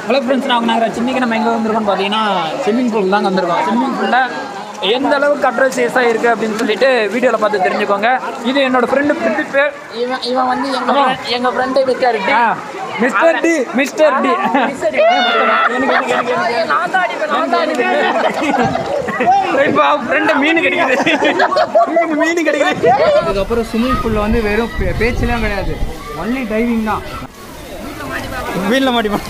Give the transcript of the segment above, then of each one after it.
Hello friends, நாங்கள் இன்றைக்கி நம்ம எங்கே வந்திருக்கோம்னு பார்த்தீங்கன்னா ஸ்விம்மிங் பூல் தாங்க வந்திருக்கோம். ஸ்விம்மிங் பூலில் எந்த அளவுக்கு அட்ராக்டிவ்ஸாக இருக்குது அப்படின்னு சொல்லிட்டு வீடியோவில் பார்த்து தெரிஞ்சுக்கோங்க. இது என்னோடய ஃப்ரெண்டு பிரதீப். இவன் வந்து எங்கள் friend mister D. Mister D friend மீன் கிடைக்குது. அதுக்கப்புறம் ஸ்விம்மிங் பூலில் வந்து வெறும் பேச்சுலாம் கிடையாது, ஒன்லி டைவிங் தான். வீட்டில் மாட்டிப்பேன்.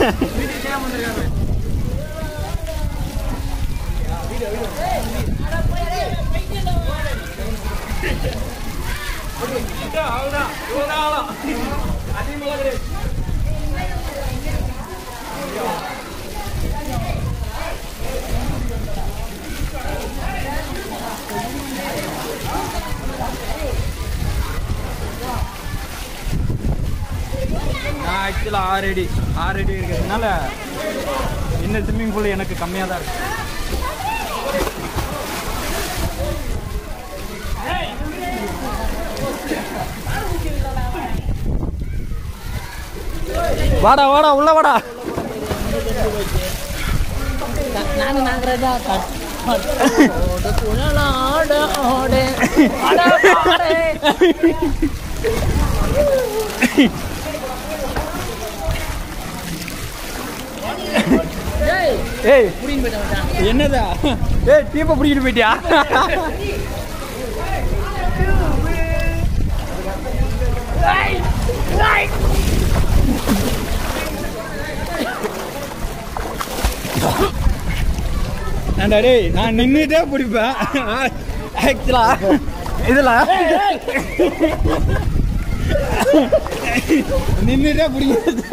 நான் ஆக்சுவலாக 6 அடி இருக்கிறதுனால இந்த ஸ்விம்மிங் பூல் எனக்கு கம்மியாக தான் இருக்கு. வாடா வாடா உள்ள வாடா. ஏய் என்னதா? ஏய் டீப்பை பிடிக்கிட்டு போயிட்டியா? டேய் நான் நின்றுட்டே பிடிப்பேன் ஆக்சுவலா. இதுல நின்றுட்டே பிடிக்கிறது.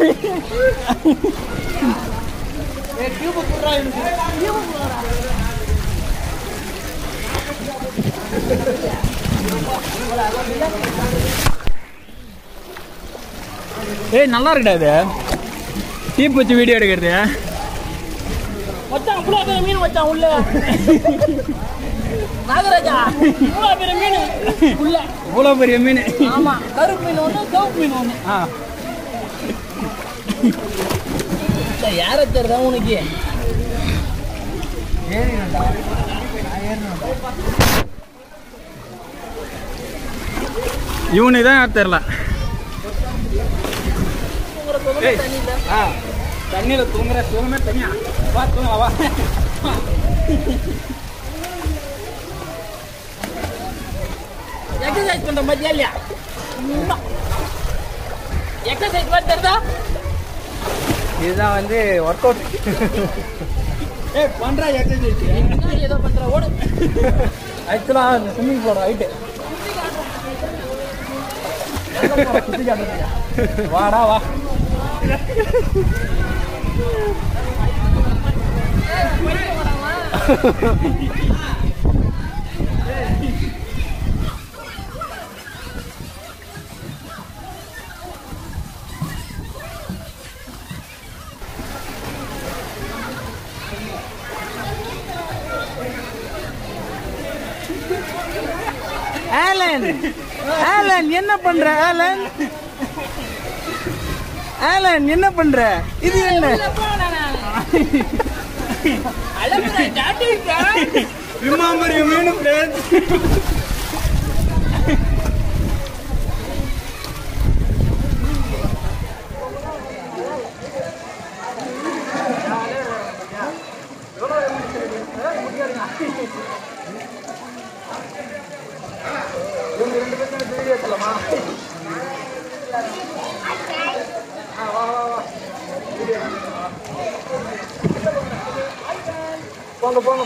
ஏய் நல்லா இருக்குடா இது, டீப் வச்சு வீடியோ எடுக்கிறது. மச்சான் இவ்வளோ பெரிய மீன் மச்சான் உள்ள. நாகராஜா இவ்வளோ பெரிய மீன் உள்ள. இவ்வளோ பெரிய மீன். ஆமாம், கருப்பு மீன் ஒன்று, சிவப்பு மீன் ஒன்று. யாரை தெரியுதா உனக்கு? இவனுக்கு தான் யார் தெரியல. தண்ணியில் தூங்குற தூங்கமே தனியா. வா தூங்கலாம் வா. எக்ஸசைஸ் பண்ணுற மாதிரியா இல்லையா? எக்ஸசைஸ் மாதிரி தெரியுதா? இதுதான் வந்து ஒர்க் அவுட். ஏ பண்றா எக்ஸசைஸ். ஏதோ பண்ற ஓடு. ஆக்சுவலாக அந்த ஸ்விம்மிங் பூலோட ஹைட்டு. வாடா வா. ஆலன் என்ன பண்ற? ஆலன் என்ன பண்ற? இது என்ன? Remember your menu friends.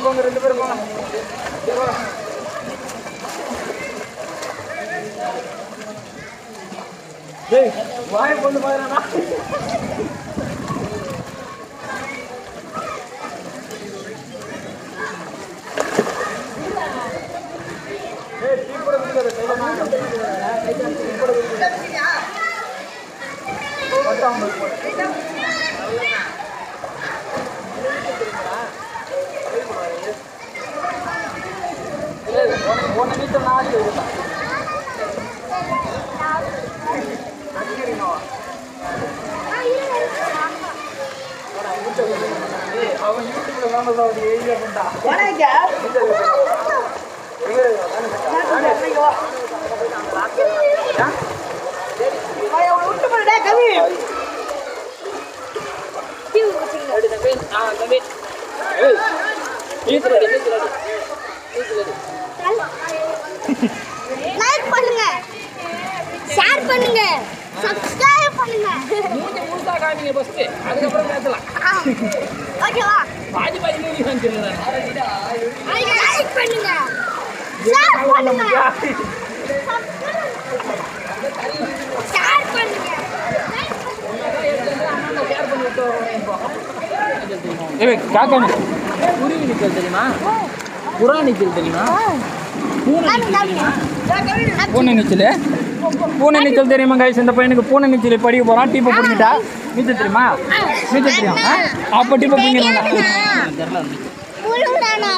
போங்க 2 பேரும் போங்க. டேய் வாயை கொண்டு பாருடா. ஏய் டீ போட முடியல கையில மாங்க. கையில டீ போட முடியல. பட்டாம் போடு. ஒன்னு மீட்டர் நாடி இருக்கா. அடிக்கிறீங்க. அவன் யூடியூப்ல வேணாம் அப்படி ஏரியா பண்ணா லைக் பண்ணுங்க, ஷேர் பண்ணுங்க, சப்ஸ்கிரைப் பண்ணுங்க. மூஞ்சி முழுசா காமிங்க ஃபர்ஸ்ட், அதுக்கப்புறம் பேசலாம். ஓகேவா? பாதி மூஞ்சி காமிச்சிருக்கேன். லைக் பண்ணுங்க, ஷேர் பண்ணுங்க, ஷேர் பண்ணுங்க. காக்கா குருவி நிக்கல் தெரியுமா? புறா நிக்கல் தெரியுமா? பூனை நீச்சல் தெரியுமா கைஸ்? இந்த பையனுக்கு பூனை நீச்சல் படிக்க போறான். டீப்பை பிடிக்கிட்டா நீச்சல் தெரியுமா? நீச்சல் தெரியும். அப்போ டீப்பை பிடிக்கலாம். புழுறானா?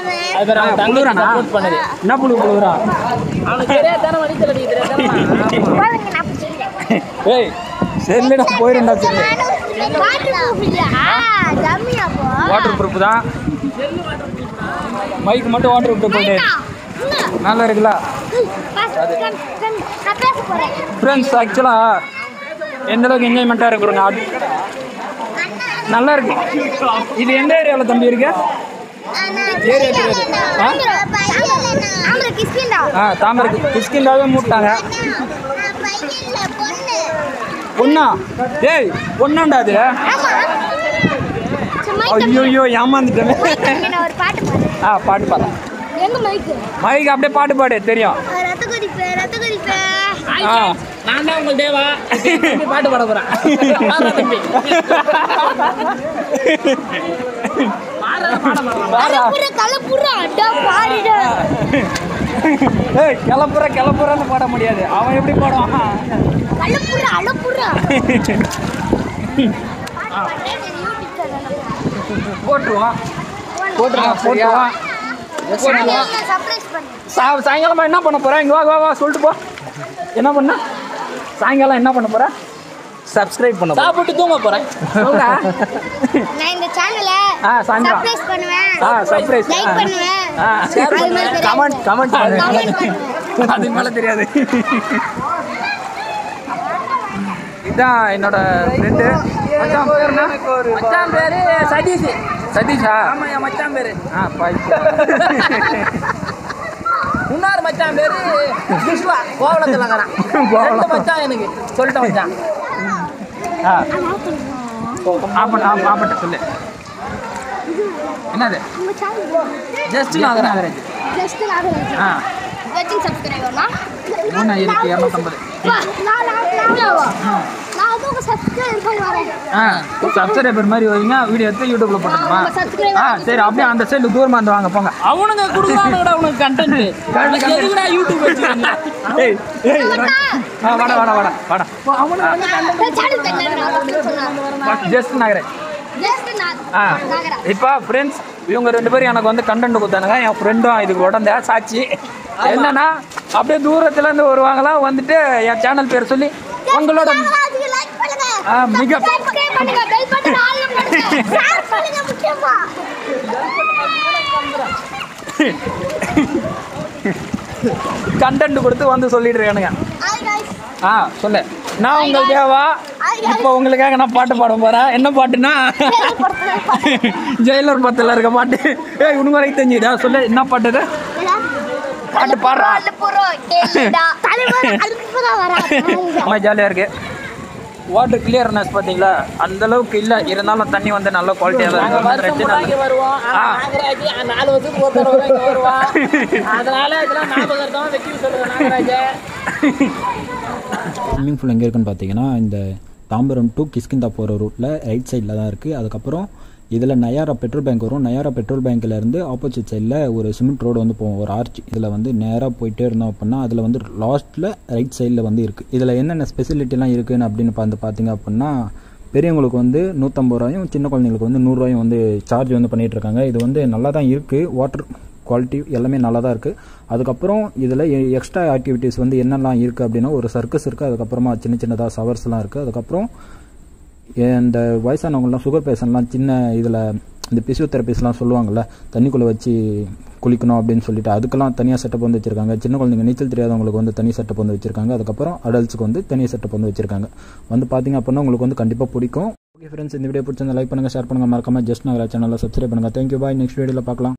என்ன புழுறா? ஏய் சரிடா போயிருந்தா சரி. வாட்டர் ப்ரூஃப் தான். மைக்கு மட்டும் வாட்டர் ப்ரூஃப் போட்டு நல்லா இருக்குல்ல ஃப்ரெண்ட்ஸ்? ஆக்சுவலாக எந்த அளவுக்கு என்ஜாய்மெண்ட்டாக இருக்குறோங்க. நல்லா இருக்கு. இது எந்த ஏரியாவில் தம்பி இருக்கு? ஏரியா தெரியாது. தாமரை கிஷ்கிந்தாவே மூட்டாங்க. பொண்ணா? ஏய் பொண்ணாண்டா அது? ஐயோ ஏமாந்துட்டேன். பாட்டு பாடு. மைக் அப்படியே பாட்டு பாடு தெரியும். நான் தான் உங்கள் தேவா. பாட்டு பாட போறேன். கிளப்புறான்னு பாட முடியாது. அவன் எப்படி பாடுவான்? போட்டுருவான். சாயங்காலமா என்ன பண்ண போற? இங்க வா சொல்லிட்டு போ. என்ன பண்ண சாயங்காலம்? என்ன பண்ண போற? சப்ஸ்கிரைப் பண்ண போறேன். சாப்பிட்டு தூங்க போறேன். நான் இந்த சேனலை சப்ஸ்கிரைப் பண்ணுவேன். சர்ப்ரைஸ் லைக் பண்ணுவேன். கமெண்ட் அது மேல தெரியாது. இதான் என்னோட ஃப்ரெண்டு. மச்சான் பேர் என்ன? மச்சான் பேரு சதீஷ். சதீஷா? ஆமா என் மச்சான் பேரு. இன்னொரு மச்சான் பேரு விஸ்வா. கோவளத்துல இருக்கிறான். மச்சான் எனக்கு சொல்லிட்டேன் மச்சான். ஆப்பட்ட சொல்லு. என்னது? ஜஸ்ட் நாகராஜ். எத்தனை சப்ஸ்கிரைபர்னா? 250. சப்ஸ்கிரைபர் மாதிரி வரீங்க. வீடியோ எடுத்து யூடியூப்ல போட்டுமா? சரி அப்படியே அந்த சைடு தூரமா வந்து வாங்க போங்க. அவனுங்க குடுக்குறானுங்கடா உனக்கு கண்டென்ட். எதுக்குடா யூடியூப் வச்சிருக்கீங்க? ஏய் வாடா அவனுங்க வந்து ஜஸ்ட் நாகராஜ். இப்போ ஃப்ரெண்ட்ஸ் இவங்க 2 பேரும் எனக்கு வந்து கண்டென்ட் கொடுத்தானுங்க. என் ஃப்ரெண்டும் இதுக்கு உடந்த சாட்சி. என்னன்னா அப்படியே தூரத்துல இருந்து வருவாங்களாம். வந்துட்டு என் சேனல் பேர் சொல்லி உங்களோட மிக கண்டென்ட் கொடுத்து வந்து சொல்லிட்டு இருக்கானுங்க. சொல்லு. நான் உங்கள் தேவா. இப்போ உங்களுக்காக நான் பாட்டு பாட போறேன். என்ன பாட்டுன்னா ஜெயிலர் படத்துல இருக்க பாட்டு. ஏய் உனக்கு வரைக்கும் தெரிஞ்சுதா? சொல்லு என்ன பாட்டு? பாட்டு பாடுறா. ஜாலியா இருக்கு. வாட்டர் கிளியர்னஸ் பார்த்தீங்களா? அந்த அளவுக்கு இல்லை, இருந்தாலும் தண்ணி வந்து நல்ல குவாலிட்டியாக தான் இருக்கும். 2 நாள் வருவோம். 4 வருஷத்துக்கு ஒரு தடவை வருவான். அதனால இதெல்லாம் ஞாபகம் வெற்றி சொல்லுவேன் நாகராஜ. ஸ்விம்மிங் பூல் எங்கே இருக்குன்னு பார்த்தீங்கன்னா இந்த தாம்பரம் டு கிஷ்கிந்தா போகிற ரூட்டில் ரைட் சைடில் தான் இருக்குது. அதுக்கப்புறம் இதில் நயாரா பெட்ரோல் பேங்க் வரும். நயாரா பெட்ரோல் பேங்க்லேருந்து ஆப்போசிட் சைடில் ஒரு சிமெண்ட் ரோடு வந்து போகும், ஒரு ஆர்ச். இதில் வந்து நேராக போயிட்டே இருந்தோம் அப்படின்னா அதில் வந்து லாஸ்ட்டில் ரைட் சைடில் வந்து இருக்குது. இதில் என்னென்ன ஸ்பெசிலிட்டிலாம் இருக்குதுன்னு அப்படின்னு பார்த்தீங்க அப்படின்னா பெரியவங்களுக்கு வந்து 150 ரூபாயும், சின்ன குழந்தைங்களுக்கு வந்து 100 ரூபாயும் வந்து சார்ஜ் வந்து பண்ணிகிட்ருக்காங்க. இது வந்து நல்லா தான் இருக்குது. வாட்டர் குவாலிட்டி எல்லாமே நல்லா தான் இருக்குது. அதுக்கப்புறம் இதில் எக்ஸ்ட்ரா ஆக்டிவிட்டீஸ் வந்து என்னெல்லாம் இருக்குது அப்படின்னா ஒரு சர்க்கஸ் இருக்குது. அதுக்கப்புறமா சின்னதாக ஷவர்ஸ்லாம் இருக்குது. அதுக்கப்புறம் இந்த வயசானவங்களாம் சுகர் பேஷண்ட்லாம் சின்ன இதில் இந்த பிசியோதெரபிஸ்லாம் சொல்லுவாங்கள்ல தண்ணிக்குள்ளே வச்சு குளிக்கணும் அப்படின்னு சொல்லிட்டு அதுக்கெல்லாம் தனியாக செட்டப் வந்து வச்சுருக்காங்க. சின்ன குழந்தைங்க நீச்சல் தெரியாதவங்களுக்கு வந்து தனி செட்டப் வந்து வச்சுருக்காங்க. அதுக்கப்புறம் அடல்ட்ஸுக்கு வந்து தனி செட்டப் வந்து வச்சுருக்காங்க. வந்து பார்த்தீங்க அப்படின்னா உங்களுக்கு வந்து கண்டிப்பாக பிடிக்கும். ஓகே ஃப்ரெண்ட்ஸ், இந்த வீடியோ பிடிச்சிருந்தா லைக் பண்ணுங்கள், ஷேர் பண்ணுங்கள், மறக்காம ஜஸ்ட் நகரா சேனலில் சப்ஸ்கிரைப் பண்ணுங்கள். தேங்க்யூ, பாய். நெக்ஸ்ட் வீடியோவில் பார்க்கலாம்.